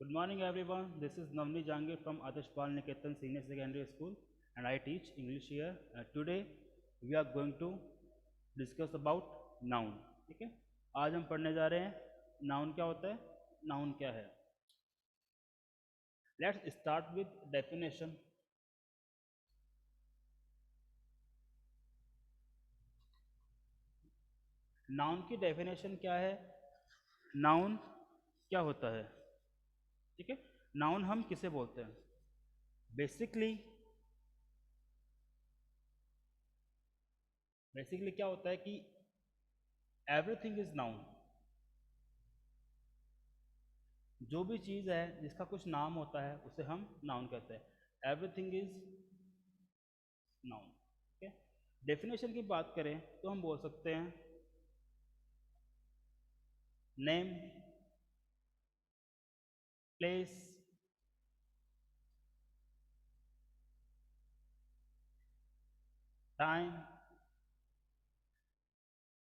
Good morning, everyone. This is Navni Jangir from Adarsh Pal Niketan Senior Secondary School, and I teach English here. Today, we are going to discuss about noun. ठीक है, आज हम पढ़ने जा रहे हैं noun क्या होता है, noun क्या है. Let's start with definition. Noun की definition क्या है, noun क्या होता है. ठीक है, noun हम किसे बोलते हैं. बेसिकली क्या होता है कि एवरीथिंग इज नाउन. जो भी चीज़ है जिसका कुछ नाम होता है उसे हम नाउन कहते हैं. Everything is noun. ठीक है, डेफिनेशन की बात करें तो हम बोल सकते हैं name, place, time,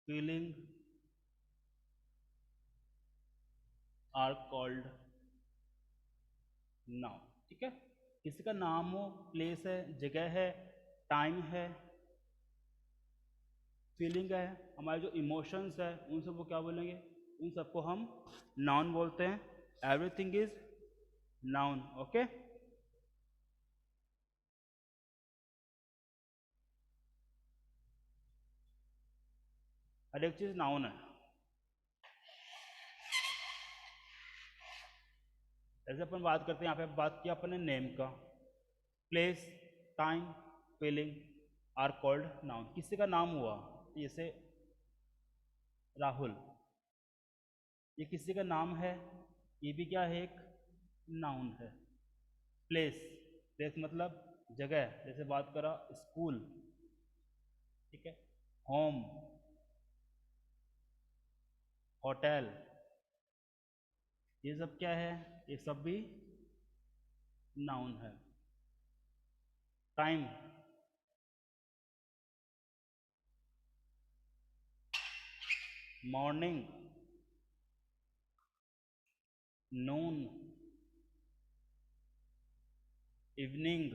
feeling are called noun. ठीक है, किसी का नाम हो, प्लेस है, जगह है, टाइम है, फीलिंग है, हमारे जो इमोशंस है उन सबको क्या बोलेंगे, उन सबको हम नाउन बोलते हैं. Everything is noun. ओके, हर एक चीज नाउन है. ऐसे अपन बात करते हैं, यहाँ पे बात किया अपने नेम का. Place, time, feeling are called noun. किसी का नाम हुआ, जैसे राहुल, ये किसी का नाम है, ये भी क्या है, एक नाउन है. प्लेस, प्लेस मतलब जगह, जैसे बात करा स्कूल. ठीक है, होम, होटल, ये सब क्या है, ये सब भी नाउन है. टाइम, मॉर्निंग, नून, इवनिंग,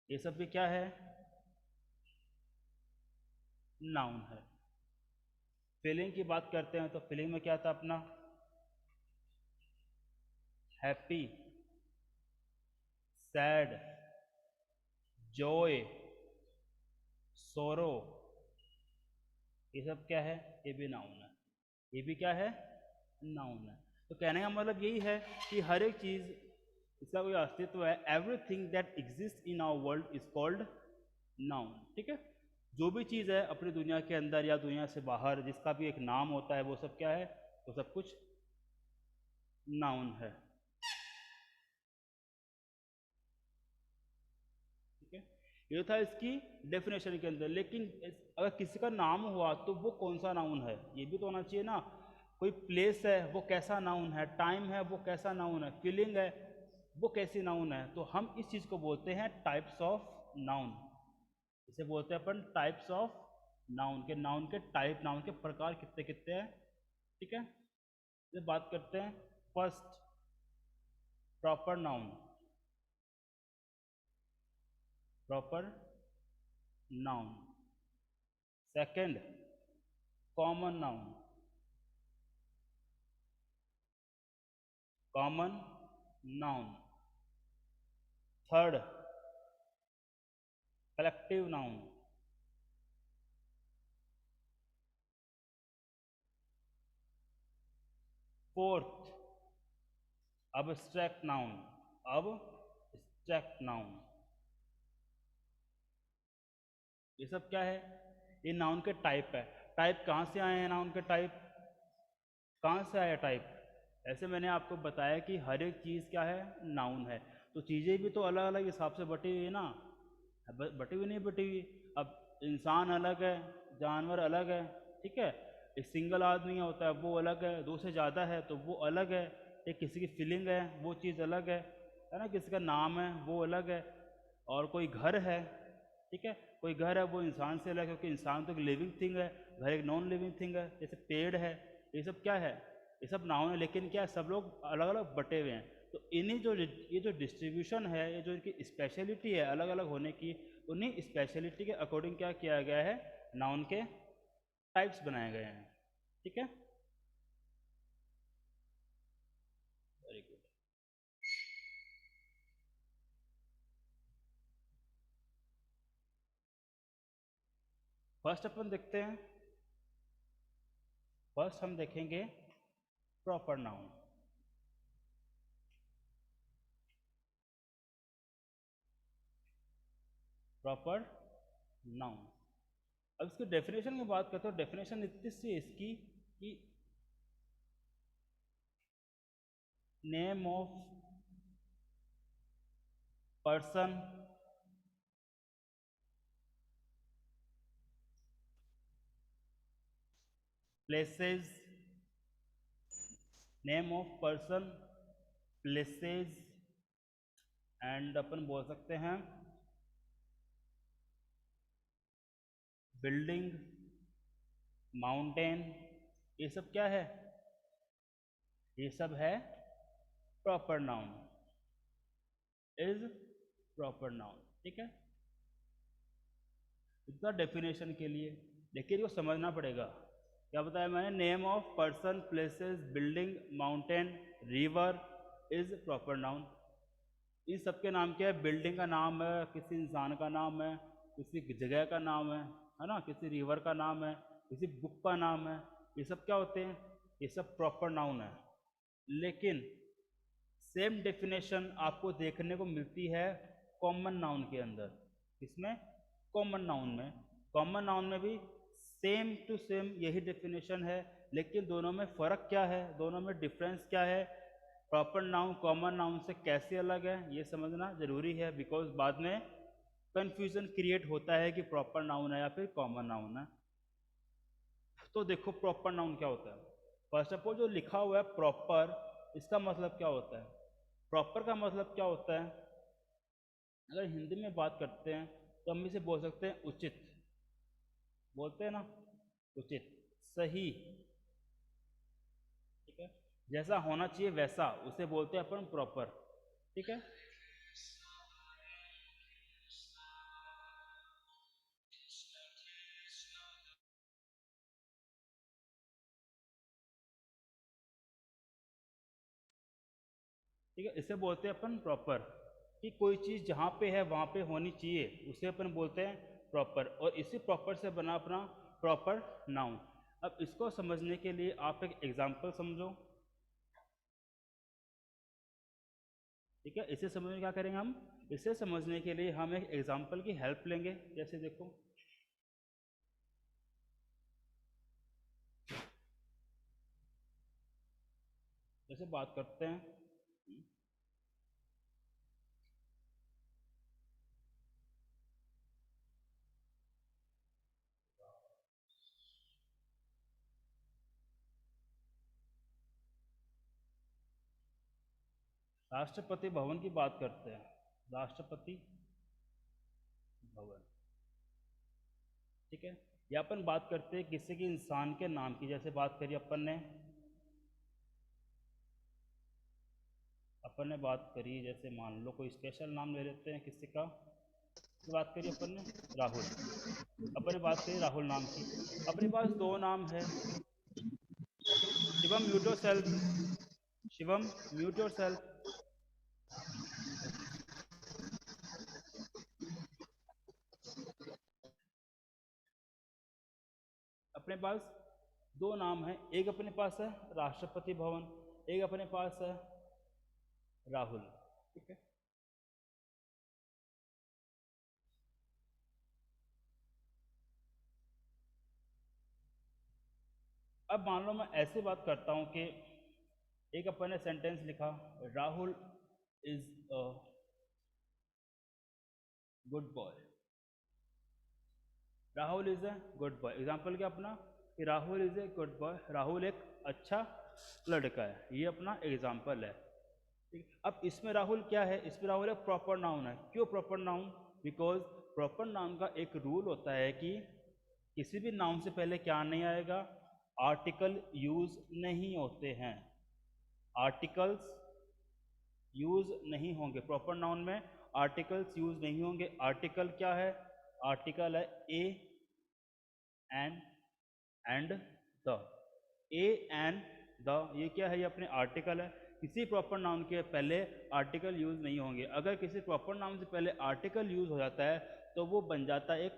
ये सब भी क्या है, नाउन है. फीलिंग की बात करते हैं तो फीलिंग में क्या था अपना, हैप्पी, सैड, जॉय, सोरो, ये सब क्या है, ये भी नाउन है. ये भी क्या है, नाउन है. तो कहने का मतलब यही है कि हर एक चीज, इसका कोई अस्तित्व है. Everything that exist in our world is called noun. ठीक है, जो भी चीज़ है अपनी दुनिया के अंदर या दुनिया से बाहर जिसका भी एक नाम होता है, वो सब क्या है, वो सब कुछ नाउन है. ठीक है, ये था इसकी डेफिनेशन के अंदर. लेकिन अगर किसी का नाम हुआ तो वो कौन सा नाउन है, ये भी तो होना चाहिए ना. कोई प्लेस है वो कैसा नाउन है, टाइम है वो कैसा नाउन है, फीलिंग है वो कैसी नाउन है. तो हम इस चीज़ को बोलते हैं टाइप्स ऑफ नाउन. इसे बोलते हैं अपन टाइप्स ऑफ नाउन. के नाउन के टाइप, नाउन के प्रकार कितने कितने हैं. ठीक है, ये बात करते हैं. First, proper noun. Proper noun. Second, common noun. Common noun. Third, collective noun. Fourth, abstract noun. abstract noun. ये सब क्या है, ये नाउन के टाइप है. टाइप कहाँ से आए हैं, नाउन के टाइप कहाँ से आया टाइप. ऐसे मैंने आपको बताया कि हर एक चीज़ क्या है, नाउन है. तो चीज़ें भी तो अलग अलग हिसाब से बटी हुई है ना. बटी हुई नहीं बटी हुई. अब इंसान अलग है, जानवर अलग है. ठीक है, एक सिंगल आदमी होता है वो अलग है, दो से ज़्यादा है तो वो अलग है. एक किसी की फीलिंग है वो चीज़ अलग है ना. किसी का नाम है वो अलग है. और कोई घर है, ठीक है, कोई घर है वो इंसान से अलग है, क्योंकि इंसान तो एक लिविंग थिंग है, घर एक नॉन लिविंग थिंग है. जैसे पेड़ है, ये सब क्या है, ये सब नाउन है, लेकिन क्या है, सब लोग अलग अलग बटे हुए हैं। तो इन्हीं जो ये जो डिस्ट्रीब्यूशन है, ये जो इनकी स्पेशलिटी है अलग अलग होने की, उन्हीं स्पेशलिटी के अकॉर्डिंग क्या किया गया है, नाउन के टाइप्स बनाए गए हैं। ठीक है, वेरी गुड। फर्स्ट अपन देखते हैं, फर्स्ट हम देखेंगे प्रॉपर नाउन। प्रॉपर नाउन, अब इसकी डेफिनेशन की बात करते हो, डेफिनेशन इतनी सी है इसकी कि name of person places, name of person places, and अपन बोल सकते हैं बिल्डिंग, माउंटेन, ये सब क्या है, ये सब है proper noun, is proper noun. ठीक है, इतना डेफिनेशन के लिए, लेकिन इसको समझना पड़ेगा। क्या बताया मैंने, name of person places building mountain river is proper noun. इन सब के नाम क्या है, बिल्डिंग का नाम है, किसी इंसान का नाम है, किसी जगह का नाम है ना, किसी रिवर का नाम है, किसी बुक का नाम है, ये सब क्या होते हैं, ये सब प्रॉपर नाउन है। लेकिन सेम डेफिनेशन आपको देखने को मिलती है कॉमन नाउन के अंदर। किसमें, कॉमन नाउन में। कॉमन नाउन में भी सेम टू सेम यही डेफिनेशन है, लेकिन दोनों में फ़र्क क्या है, दोनों में डिफरेंस क्या है, प्रॉपर नाउन कॉमन नाउन से कैसे अलग है, ये समझना ज़रूरी है, बिकॉज बाद में कन्फ्यूज़न क्रिएट होता है कि प्रॉपर नाउन है या फिर कॉमन नाउन है। तो देखो प्रॉपर नाउन क्या होता है। फर्स्ट ऑफ ऑल जो लिखा हुआ है प्रॉपर, इसका मतलब क्या होता है, प्रॉपर का मतलब क्या होता है, अगर हिंदी में बात करते हैं तो हम इसे बोल सकते हैं उचित, बोलते हैं ना, उचित, सही। ठीक है, जैसा होना चाहिए वैसा, उसे बोलते हैं अपन प्रॉपर। ठीक है, ठीक है, इसे बोलते हैं अपन प्रॉपर, कि कोई चीज़ जहाँ पे है वहाँ पे होनी चाहिए, उसे अपन बोलते हैं प्रॉपर, और इसी प्रॉपर से बना अपना प्रॉपर नाउन। अब इसको समझने के लिए आप एक एग्जाम्पल समझो। ठीक है, इसे समझने क्या करेंगे हम, इसे समझने के लिए हम एक एग्जाम्पल की हेल्प लेंगे। जैसे देखो, जैसे बात करते हैं, राष्ट्रपति भवन की बात करते हैं, राष्ट्रपति भवन। ठीक है, या अपन बात करते हैं किसी के इंसान के नाम की, जैसे बात करी अपन ने बात करी, जैसे मान लो कोई स्पेशल नाम ले लेते हैं किसी का, तो बात करी अपन ने राहुल, अपन ने बात करी राहुल नाम की। अपने पास दो नाम है, Shivam mute your self, Shivam mute your self. अपने पास दो नाम है, एक अपने पास है राष्ट्रपति भवन, एक अपने पास है राहुल। ठीक है, अब मान लो मैं ऐसे बात करता हूं कि एक अपन ने सेंटेंस लिखा, Rahul is a good boy, Rahul is a good boy. Example क्या अपना, कि Rahul is a good boy, Rahul एक अच्छा लड़का है, ये अपना एग्जाम्पल है। ठीक, अब इसमें राहुल क्या है, इसमें राहुल एक प्रॉपर नाउन है। क्यों proper noun, because proper noun का एक रूल होता है कि किसी भी नाउन से पहले क्या नहीं आएगा, आर्टिकल यूज नहीं होते हैं, आर्टिकल्स यूज नहीं होंगे, प्रॉपर नाउन में आर्टिकल्स यूज नहीं होंगे। आर्टिकल क्या है? आर्टिकल है A and the, A and the, ये क्या है? ये अपने आर्टिकल है। किसी प्रॉपर नाउन के पहले आर्टिकल यूज नहीं होंगे। अगर किसी प्रॉपर नाउन से पहले आर्टिकल यूज हो जाता है तो वो बन जाता है एक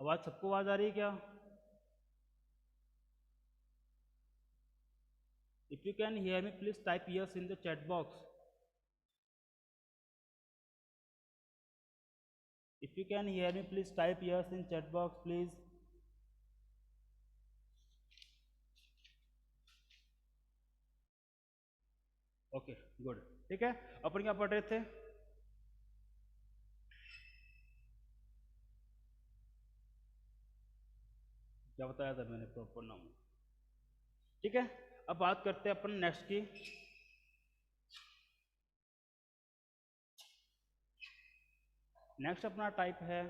आवाज सबको आवाज आ रही है क्या? If you can hear me please type yes in the chat box. If you can hear me please type yes in chat box please. Okay good, ठीक है। अपन क्या पढ़ रहे थे? क्या बताया था मैंने? प्रॉपर नाउन, ठीक है। अब बात करते हैं अपन नेक्स्ट की। नेक्स्ट अपना टाइप है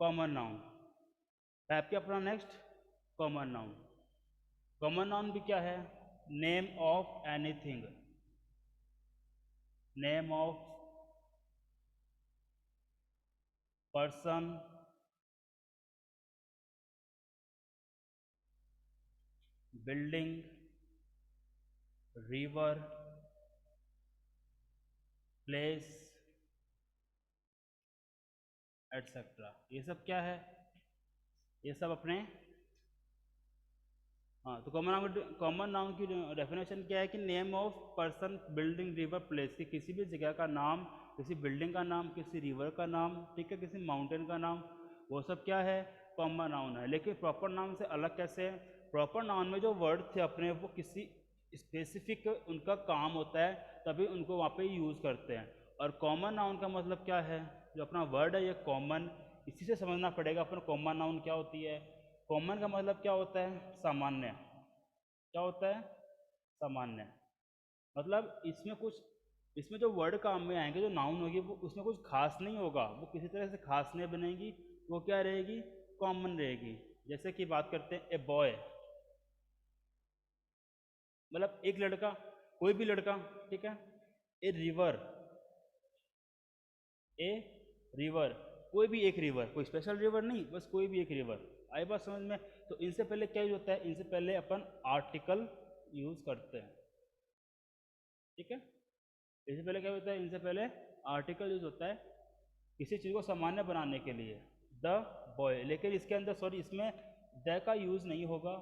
कॉमन नाउन। टाइप क्या अपना next? Common noun. Common noun भी क्या है? Name of anything, name of person, building, river, place, etcetera. ये सब क्या है? ये सब अपने, हाँ, तो कॉमन नाउन की डेफिनेशन क्या है कि name of person, building, river, place, की किसी भी जगह का नाम, किसी बिल्डिंग का नाम, किसी रिवर का नाम, ठीक है, किसी माउंटेन का नाम, वो सब क्या है? कॉमन नाउन है। लेकिन प्रॉपर नाउन से अलग कैसे है? प्रॉपर नाउन में जो वर्ड थे अपने, वो किसी स्पेसिफिक उनका काम होता है, तभी उनको वहाँ पे यूज़ करते हैं। और कॉमन नाउन का मतलब क्या है? जो अपना वर्ड है ये कॉमन, इसी से समझना पड़ेगा अपन कॉमन नाउन क्या होती है। कॉमन का मतलब क्या होता है? सामान्य। क्या होता है? सामान्य। मतलब इसमें जो वर्ड काम में आएंगे, जो नाउन होगी, वो उसमें कुछ खास नहीं होगा, वो किसी तरह से खास नहीं बनेगी, वो क्या रहेगी? कॉमन रहेगी। जैसे कि बात करते हैं ए बॉय, मतलब एक लड़का, कोई भी लड़का, ठीक है। ए रिवर, ए रिवर, कोई भी एक रिवर, कोई स्पेशल रिवर नहीं, बस कोई भी एक रिवर। आई बात समझ में? तो इनसे पहले क्या यूज होता है? इनसे पहले अपन आर्टिकल यूज करते हैं, ठीक है। इससे पहले क्या होता है? इनसे पहले आर्टिकल यूज होता है किसी चीज़ को सामान्य बनाने के लिए, द बॉय। लेकिन इसके अंदर, सॉरी, इसमें द का यूज़ नहीं होगा।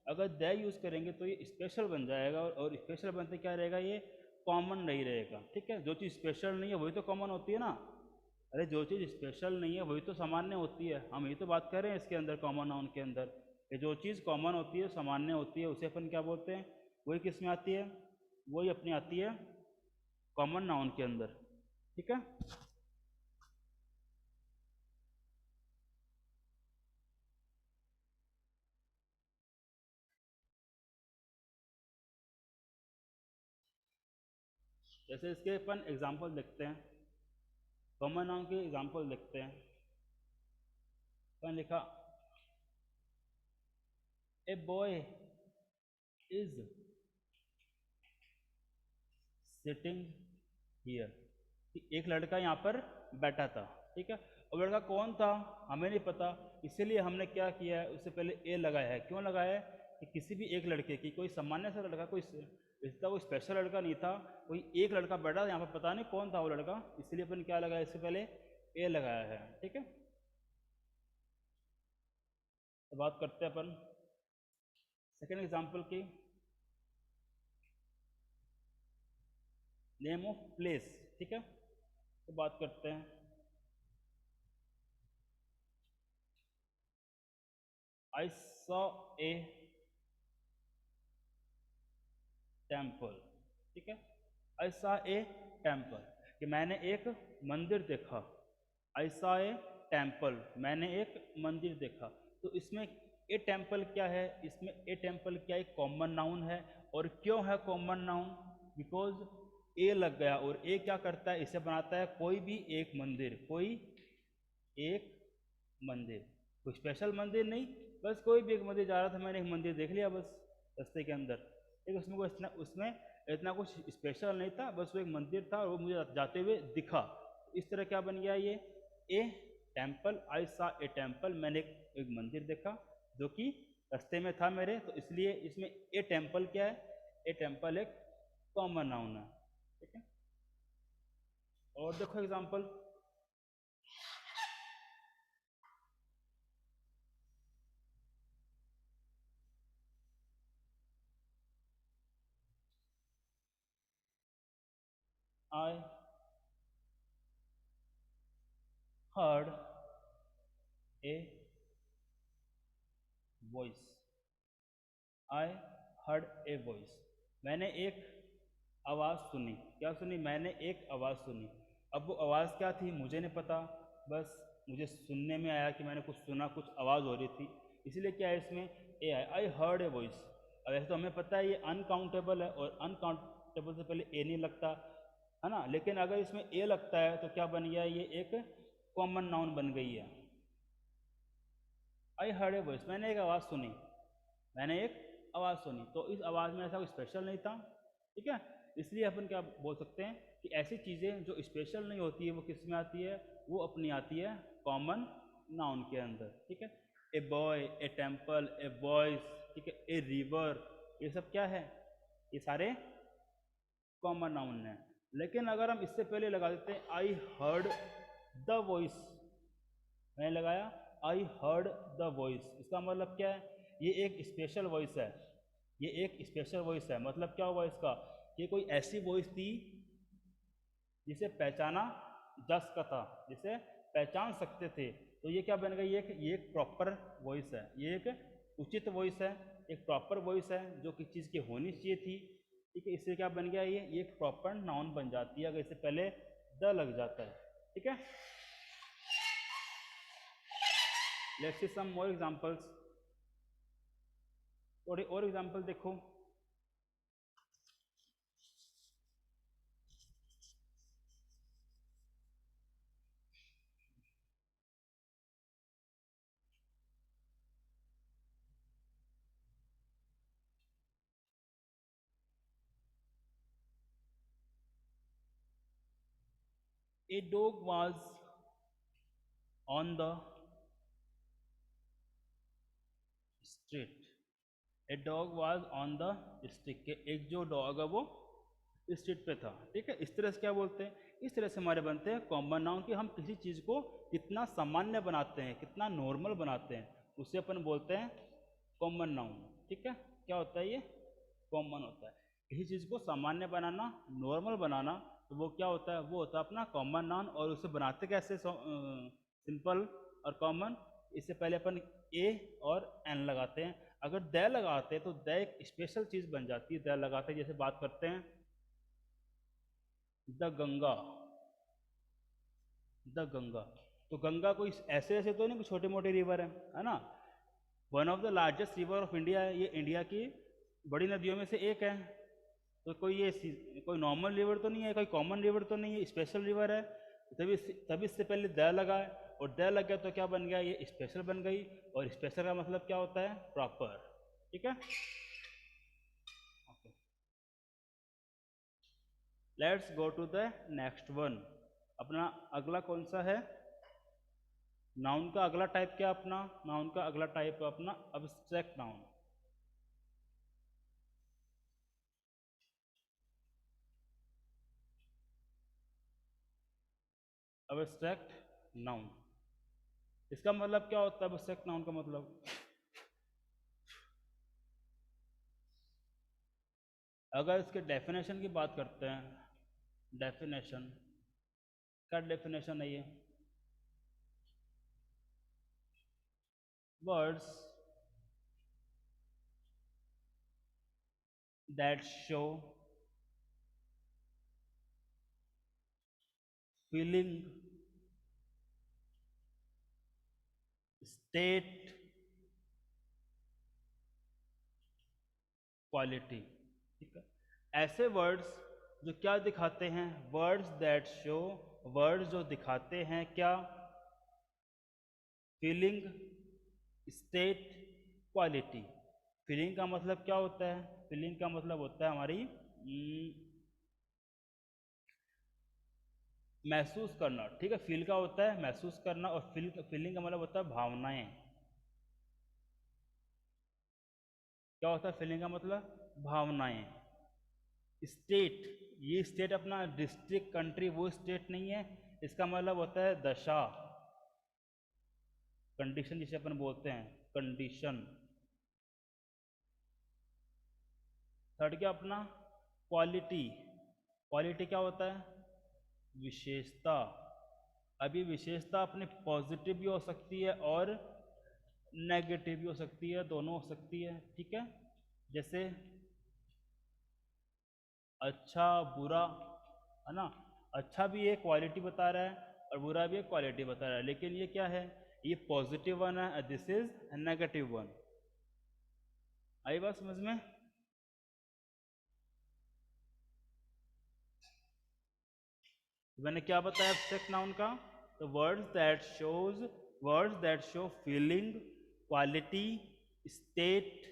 अगर द यूज़ करेंगे तो ये स्पेशल बन जाएगा, और स्पेशल बनते क्या रहेगा? ये कॉमन नहीं रहेगा, ठीक है। जो चीज़ स्पेशल नहीं है वही तो कॉमन होती है ना। अरे जो चीज़ स्पेशल नहीं है वही तो सामान्य होती है। हम यही तो बात कर रहे हैं इसके अंदर, कॉमन नाउन के अंदर, कि जो चीज़ कॉमन होती है, सामान्य होती है, उसे अपन क्या बोलते हैं? वही किस में आती है? वही अपनी आती है कॉमन नाउन के अंदर, ठीक है। जैसे इसके अपन एग्जाम्पल देखते हैं, कॉमन नाउन के एग्जाम्पल देखते हैं। अपन लिखा a boy is sitting here, एक लड़का यहाँ पर बैठा था, ठीक है। अब लड़का कौन था हमें नहीं पता, इसीलिए हमने क्या किया है? उससे पहले ए लगाया है। क्यों लगाया है? कि किसी भी एक लड़के की, कोई सामान्य सा लड़का, कोई इसका कोई स्पेशल लड़का नहीं था, कोई एक लड़का बैठा यहाँ पर, पता नहीं कौन था वो लड़का, इसलिए अपन क्या लगाया? इससे पहले ए लगाया है, ठीक है। तो बात करते हैं अपन सेकेंड एग्जाम्पल की, नेम ऑफ प्लेस, ठीक है। तो बात करते हैं, आई सॉ ए टेम्पल, ठीक है। आई सॉ ए टेम्पल, कि मैंने एक मंदिर देखा। आई सॉ ए टेम्पल, मैंने एक मंदिर देखा। तो इसमें ए टेम्पल क्या है, इसमें ए टेम्पल क्या एक कॉमन नाउन है। और क्यों है कॉमन नाउन, बिकॉज ए लग गया, और ए क्या करता है, इसे बनाता है कोई भी एक मंदिर, कोई एक मंदिर, कोई स्पेशल मंदिर नहीं, बस कोई भी एक मंदिर जा रहा था, मैंने एक मंदिर देख लिया बस रास्ते के अंदर, ठीक है। उसमें इतना कुछ स्पेशल नहीं था, बस वो एक मंदिर था और वो मुझे जाते हुए दिखा। इस तरह क्या बन गया ये, ए टेम्पल, आई सा ए टेम्पल, मैंने एक मंदिर देखा जो कि रास्ते में था मेरे, तो इसलिए इसमें ए टेम्पल क्या है, ए टेम्पल एक कॉमन नाउन है, ठीक है। और देखो example, I heard a voice, I heard a voice, मैंने एक आवाज़ सुनी। क्या सुनी, मैंने एक आवाज़ सुनी। अब वो आवाज़ क्या थी मुझे नहीं पता, बस मुझे सुनने में आया कि मैंने कुछ सुना, कुछ आवाज़ हो रही थी, इसीलिए क्या है इसमें ए आया, आई हर्ड ए वॉइस। अब ऐसे तो हमें पता है ये अनकाउंटेबल है, और अनकाउंटेबल से पहले ए नहीं लगता है ना, लेकिन अगर इसमें ए लगता है तो क्या बन गया, ये एक कॉमन नाउन बन गई है। आई हर्ड ए वॉइस, मैंने एक आवाज़ सुनी, मैंने एक आवाज़ सुनी, तो इस आवाज़ में ऐसा कोई स्पेशल नहीं था, ठीक है। इसलिए अपन क्या बोल सकते हैं कि ऐसी चीज़ें जो स्पेशल नहीं होती है वो किस में आती है, वो अपनी आती है कॉमन नाउन के अंदर, ठीक है। A boy, A temple, a voice, ठीक है, ए रिवर, ये सब क्या है, ये सारे कॉमन नाउन है। लेकिन अगर हम इससे पहले लगा देते हैं आई हर्ड द वॉइस, मैंने लगाया आई हर्ड द वॉइस, इसका मतलब क्या है, ये एक स्पेशल वॉइस है, ये एक स्पेशल वॉइस है। मतलब क्या हुआ इसका, ये कोई ऐसी वॉइस थी जिसे पहचाना जा सकता था, जिसे पहचान सकते थे, तो ये क्या बन गई, ये एक प्रॉपर वॉइस है, ये एक उचित वॉइस है, एक प्रॉपर वॉइस है जो किसी चीज़ की होनी चाहिए थी, ठीक है। इससे क्या बन गया, ये एक प्रॉपर नाउन बन जाती है अगर इससे पहले द लग जाता है, ठीक है। Let's see some more examples, थोड़े और एग्जांपल देखो। A dog was on the street, a dog was on the street, के एक जो डॉग है वो स्ट्रीट पे था, ठीक है। इस तरह से क्या बोलते हैं, इस तरह से हमारे बनते हैं कॉमन नाउन, कि हम किसी चीज़ को कितना सामान्य बनाते हैं, कितना नॉर्मल बनाते हैं, उसे अपन बोलते हैं कॉमन नाउन, ठीक है। क्या होता है ये, कॉमन होता है। किसी चीज़ को सामान्य बनाना, नॉर्मल बनाना, तो वो क्या होता है, वो होता है अपना कॉमन नाउन। और उसे बनाते कैसे, सिंपल और कॉमन, इससे पहले अपन ए और एन लगाते हैं। अगर द लगाते हैं तो द एक स्पेशल चीज़ बन जाती है, द लगाते हैं, जैसे बात करते हैं द गंगा, द गंगा, तो गंगा कोई ऐसे ऐसे तो नहीं, छोटे मोटे रिवर है ना, one of the largest river of India है, ये इंडिया की बड़ी नदियों में से एक है। तो कोई ये कोई नॉर्मल रिवर तो नहीं है, कोई कॉमन रिवर तो नहीं है, स्पेशल रिवर है, तभी तभी इससे पहले द लगा है, और द लग गया तो क्या बन गया, ये स्पेशल बन गई। और स्पेशल का मतलब क्या होता है, प्रॉपर, ठीक है। Let's go to the next one. अपना अगला कौन सा है, नाउन का अगला टाइप क्या, अपना नाउन का अगला टाइप अपना अब्स्ट्रैक्ट नाउन। अब्स्ट्रैक्ट नाउन, इसका मतलब क्या होता है, अब्स्ट्रैक्ट नाउन का मतलब, अगर इसके डेफिनेशन की बात करते हैं, डेफिनेशन, क्या डेफिनेशन है ये, words that show feeling, state, quality. ठीक है, ऐसे वर्ड्स जो क्या दिखाते हैं, वर्ड्स दैट शो, वर्ड्स जो दिखाते हैं क्या, फीलिंग, स्टेट, क्वालिटी। फीलिंग का मतलब क्या होता है, फीलिंग का मतलब होता है हमारी महसूस करना। ठीक है, फील का होता है महसूस करना, और फीलिंग का मतलब होता है भावनाएं। क्या होता है फीलिंग का मतलब, भावनाएं। स्टेट, ये स्टेट अपना डिस्ट्रिक्ट कंट्री वो स्टेट नहीं है, इसका मतलब होता है दशा, कंडीशन जिसे अपन बोलते हैं कंडीशन। थर्ड क्या अपना, क्वालिटी। क्वालिटी क्या होता है, विशेषता। अब ये विशेषता अपने पॉजिटिव भी हो सकती है और नेगेटिव भी हो सकती है, दोनों हो सकती है। ठीक है, जैसे अच्छा बुरा, है ना, अच्छा भी एक क्वालिटी बता रहा है और बुरा भी एक क्वालिटी बता रहा है, लेकिन ये क्या है, ये पॉजिटिव वन है, दिस इज नेगेटिव वन। आई बात समझ में। मैंने क्या बताया एब्स्ट्रैक्ट नाउन का, तो words that show feeling, quality, state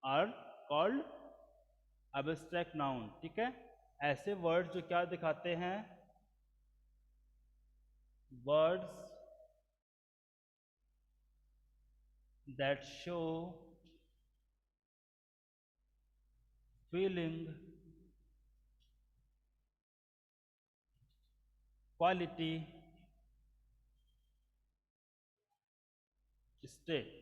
are called abstract noun. ठीक है, ऐसे वर्ड्स जो क्या दिखाते हैं, words that show feeling, quality, state.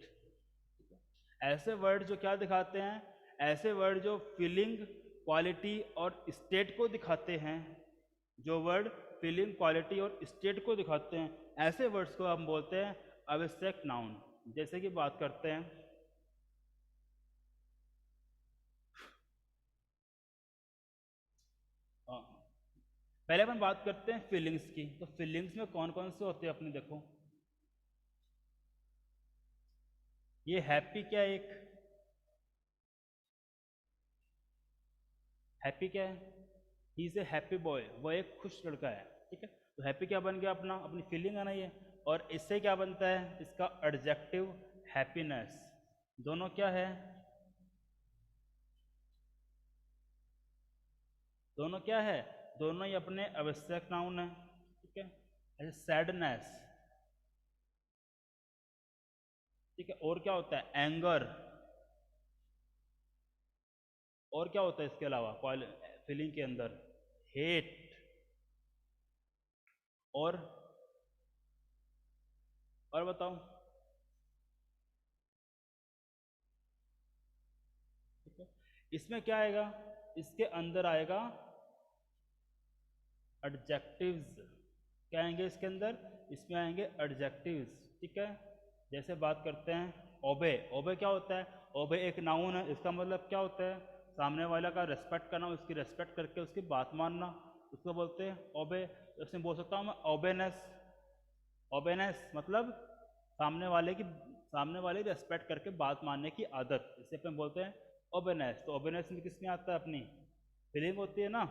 ऐसे वर्ड जो क्या दिखाते हैं, ऐसे वर्ड जो फीलिंग, क्वालिटी और स्टेट को दिखाते हैं, जो वर्ड फीलिंग, क्वालिटी और स्टेट को दिखाते हैं, ऐसे वर्ड्स को हम बोलते हैं एब्स्ट्रैक्ट नाउन। जैसे कि बात करते हैं, हाँ, पहले अपन बात करते हैं फीलिंग्स की। तो फीलिंग्स में कौन कौन से होते हैं अपने देखो, ये हैप्पी क्या है, एक हैप्पी क्या है, he is a happy boy, वो एक खुश लड़का है। ठीक है, तो हैप्पी क्या बन गया अपना, अपनी फीलिंग आना ही है। और इससे क्या बनता है, इसका एडजेक्टिव हैप्पीनेस। दोनों क्या है, दोनों क्या है, दोनों ही अपने एब्स्ट्रैक्ट नाउन है। ठीक है, ऐसे सैडनेस। ठीक है, और क्या होता है, एंगर। और क्या होता है इसके अलावा फीलिंग के अंदर, हेट। और बताओ। ठीक है, इसमें क्या आएगा, इसके अंदर आएगा एडजेक्टिव्स। क्या आएंगे इसके अंदर, इसमें आएंगे एडजेक्टिव्स। ठीक है, जैसे बात करते हैं ओबे। ओबे क्या होता है, ओबे एक नाउन है, इसका मतलब क्या होता है, सामने वाला का रेस्पेक्ट करना, उसकी रेस्पेक्ट करके उसकी बात मानना, उसको बोलते हैं ओबे। उसमें बोल सकता हूँ मैं ओबेनेस। ओबेनेस मतलब सामने वाले रेस्पेक्ट करके बात मानने की आदत, इसे अपन बोलते हैं ओबेनेस। तो ओबेनेस में किसमें आता है, अपनी फीलिंग होती है ना,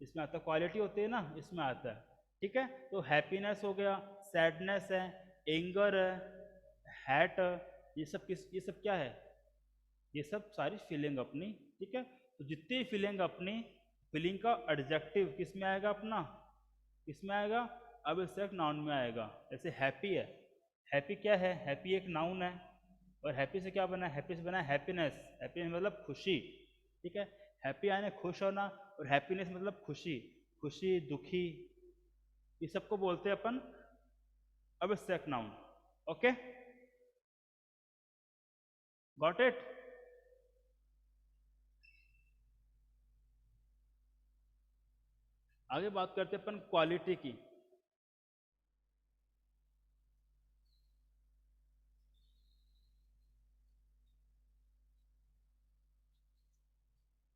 इसमें आता है, क्वालिटी होती है ना, इसमें आता है। ठीक है, तो हैप्पीनेस हो गया, सैडनेस है, एंगर है, हैट, ये सब क्या है, ये सब सारी फीलिंग अपनी। ठीक है, तो जितनी फीलिंग अपनी, फीलिंग का एडजेक्टिव किस में आएगा अपना, किस में आएगा, अब एब्स्ट्रैक्ट नाउन में आएगा। जैसे हैप्पी है, हैप्पी क्या है, हैप्पी एक नाउन है, और हैप्पी से क्या बना है, हैप्पी से बना है हैप्पीनेस। हैप्पीनेस मतलब खुशी। ठीक है, हैप्पी यानी खुश होना, और हैप्पीनेस मतलब खुशी, खुशी दुखी, ये सबको बोलते हैं अपन abstract noun. Okay, got it. आगे बात करते हैं अपन क्वालिटी की।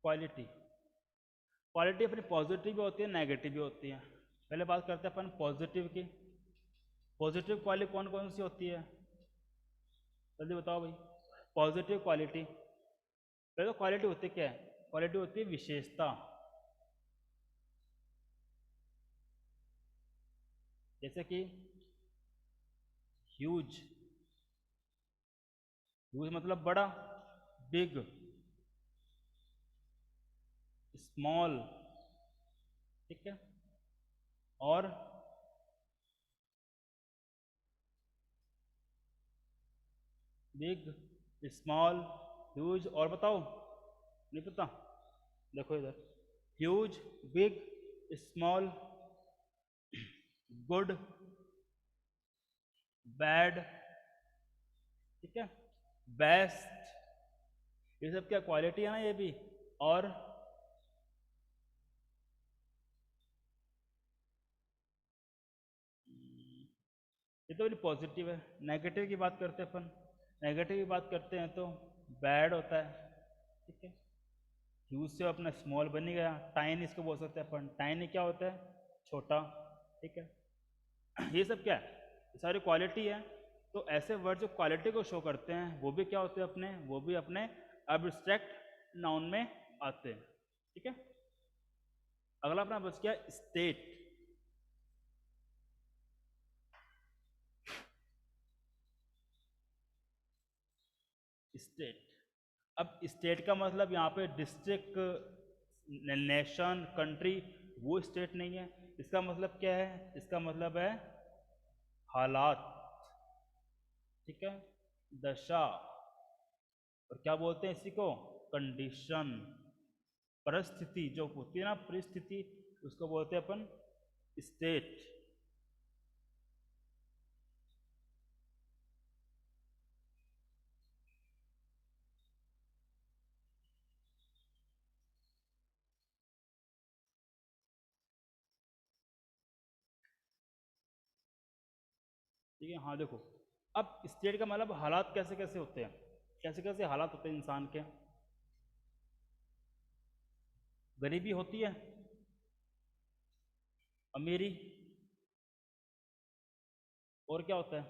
क्वालिटी, क्वालिटी अपनी पॉजिटिव भी होती है नेगेटिव भी होती है। पहले बात करते हैं अपन पॉजिटिव की। पॉजिटिव क्वालिटी कौन कौन सी होती है, जल्दी बताओ भाई। पॉजिटिव क्वालिटी, पहले तो क्वालिटी होती क्या है, क्वालिटी होती है विशेषता। जैसे कि ह्यूज, ह्यूज मतलब बड़ा, बिग, स्मॉल, ठीक है। और बिग, स्मॉल, ह्यूज, और बताओ, नहीं पता, देखो इधर, huge, big, small, good, bad, ठीक है, बेस्ट, ये सब क्या क्वालिटी है ना ये भी। और ये तो पॉजिटिव है। नेगेटिव की बात करते हैं अपन, नेगेटिव की बात करते हैं तो बैड होता है, ठीक है। ह्यूज से अपना स्मॉल बन ही गया, टाइनी इसको बोल सकते हैं अपन, टाइनी क्या होता है, छोटा, ठीक है। ये सब क्या है, ये सारी क्वालिटी है। तो ऐसे वर्ड जो क्वालिटी को शो करते हैं वो भी क्या होते हैं अपने, वो भी अपने एब्स्ट्रैक्ट नाउन में आते हैं, ठीक है। अगला अपना बच गया स्टेट। स्टेट, अब स्टेट का मतलब यहाँ पे डिस्ट्रिक्ट, नेशन, कंट्री, वो स्टेट नहीं है। इसका मतलब क्या है, इसका मतलब है हालात, ठीक है, दशा, और क्या बोलते हैं इसी को, कंडीशन, परिस्थिति जो होती है ना, परिस्थिति, उसको बोलते हैं अपन स्टेट। ठीक है, हाँ देखो, अब स्टेट का मतलब हालात कैसे कैसे होते हैं, कैसे कैसे हालात होते हैं इंसान के। गरीबी होती है, अमीरी, और क्या होता है,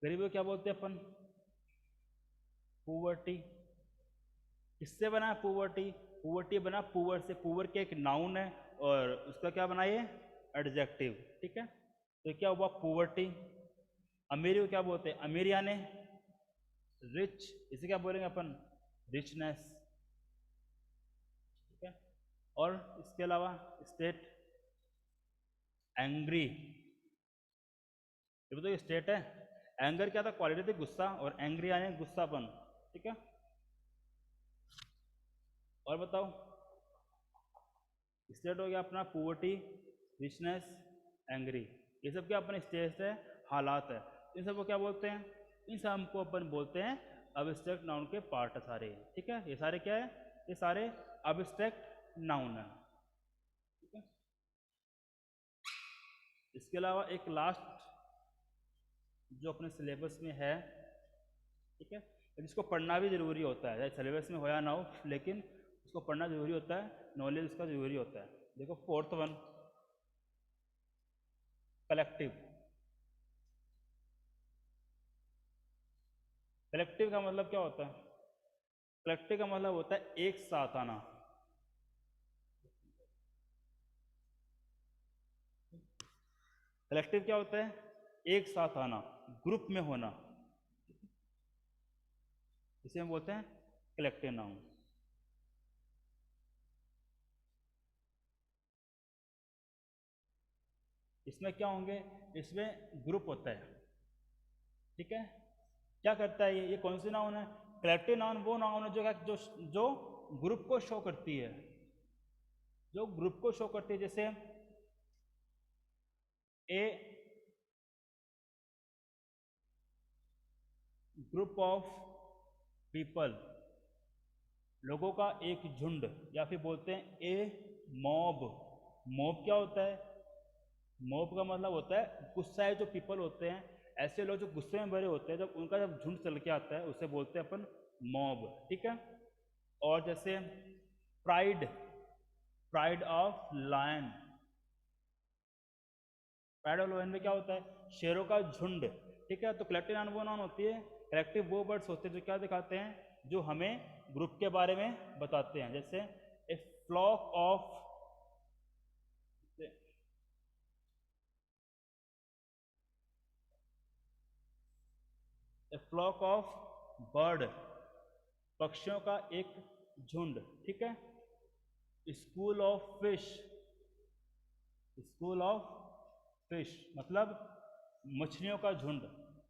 गरीबी को क्या बोलते हैं अपन, पुवर्टी। किससे बना है पुवर्टी, पुवर्टी बना पुअर से, पुअर के एक नाउन है और उसका क्या बना ये, एडजेक्टिव, ठीक है। तो क्या हुआ पुवर्टी। अमीरी को क्या बोलते हैं, अमीर यानी रिच, इसे क्या बोलेंगे अपन, रिचनेस, ठीक है। और इसके अलावा स्टेट, एंग्री, ये बताइए स्टेट है। एंगर क्या था, क्वालिटी थी गुस्सा, और एंग्री यानी गुस्सापन, ठीक है। और बताओ, स्टेट हो गया अपना पुवर्टी, रिचनेस, एंग्री, ये सब क्या अपने स्टेट है, हालात है। इन सबको क्या बोलते हैं, इन सब को अपन बोलते हैं अब्स्ट्रैक्ट नाउन के पार्ट सारे, ठीक है। ये सारे क्या है, ये सारे अब्स्ट्रैक्ट नाउन है, ठीक है। इसके अलावा एक लास्ट जो अपने सिलेबस में है, ठीक है, जिसको पढ़ना भी जरूरी होता है, सिलेबस में हो या ना हो, लेकिन उसको पढ़ना जरूरी होता है, नॉलेज उसका जरूरी होता है। देखो फोर्थ वन, कलेक्टिव। कलेक्टिव का मतलब क्या होता है, कलेक्टिव का मतलब होता है एक साथ आना। कलेक्टिव क्या होता है, एक साथ आना, ग्रुप में होना, इसे हम बोलते हैं कलेक्टिव नाउन। इसमें क्या होंगे, इसमें ग्रुप होता है, ठीक है। क्या करता है ये कौन सी नाउन है, कलेक्टिव नाउन वो नाउन है जो जो ग्रुप को शो करती है, जो ग्रुप को शो करती है। जैसे ए ग्रुप ऑफ पीपल, लोगों का एक झुंड, या फिर बोलते हैं ए मॉब। मॉब क्या होता है, मॉब का मतलब होता है गुस्साए जो पीपल होते हैं, ऐसे लोग जो गुस्से में भरे होते हैं, जब उनका जब झुंड चल के आता है उसे बोलते हैं अपन मॉब, ठीक है। और जैसे pride, pride of lion, pride of lion में क्या होता है, शेरों का झुंड, ठीक है। तो कलेक्टिव नाउन वो नाउन होती है, कलेक्टिव वो वर्ड्स होते हैं जो क्या दिखाते हैं, जो हमें ग्रुप के बारे में बताते हैं। जैसे a flock of, a flock of bird, पक्षियों का एक झुंड, ठीक है। School of fish, school of fish मतलब मछलियों का झुंड,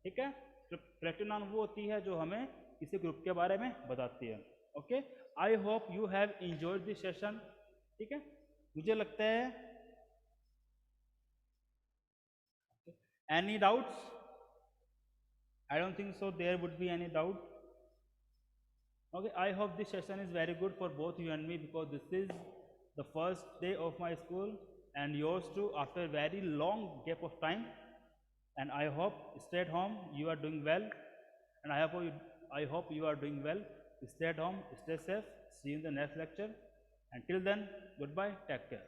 ठीक है। कलेक्टिव नाउन वो होती है जो हमें किसी ग्रुप के बारे में बताती है। Okay, I hope you have enjoyed this session, ठीक है। मुझे लगता है, any doubts? I don't think so there would be any doubt. Okay, I hope this session is very good for both you and me, because this is the first day of my school and yours too after a very long gap of time. And I hope stay at home, you are doing well, and I hope you are doing well. Stay at home, stay safe. See you in the next lecture. Until then, goodbye. Take care.